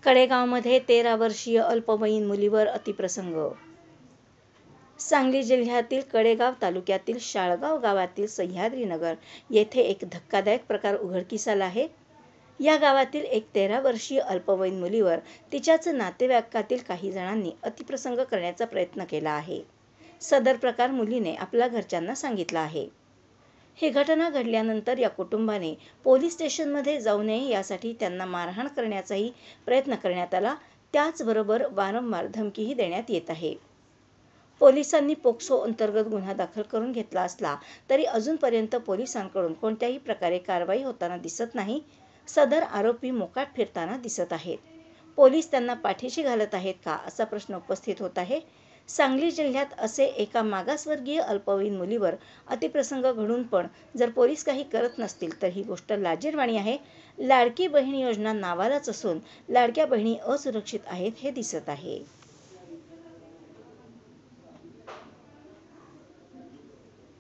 कडेगावमध्ये 13 वर्षीय अल्पवयीन मुलीवर अतिप्रसंग. सांगली जिल्ह्यातील कडेगाव तालुक्यातील शाळगाव गावातील सह्याद्रीनगर येथे एक धक्कादायक प्रकार उघडकीस आला आहे. या गावातील एक 13 वर्षीय अल्पवयीन मुलीवर तिच्याच नातेवाईकातील काही जणांनी अतिप्रसंग करण्याचा प्रयत्न केला आहे. सदर प्रकार मुलीने आपल्या घरच्यांना सांगितला आहे. ही घटना घडल्यानंतर या कुटुंबाने पोलीस स्टेशनमध्ये जाऊ नये यासाठी त्यांना मारहाण करण्याचाही प्रयत्न करण्यात आला. त्याचबरोबर वारंवार धमकीही देण्यात येत आहे. पोलिसांनी पोक्सो अंतर्गत गुन्हा दाखल करून घेतला असला तरी अजूनपर्यंत पोलिसांकडून कोणत्याही प्रकारे कारवाई होताना दिसत नाही. सदर आरोपी मोकाट फिरताना दिसत आहेत. पोलीस त्यांना पाठीशी घालत आहेत का असा प्रश्न उपस्थित होत आहे. सांगली जिल्ह्यात असे एका मागासवर्गीय अल्पवयीन मुलीवर अतिप्रसंग घडून पण जर पोलीस काही करत नसतील तर ही गोष्ट लाजिरवाणी आहे. लाडकी बहीण योजना नावालाच असून लाडक्या बहिणी असुरक्षित आहेत हे दिसत आहे.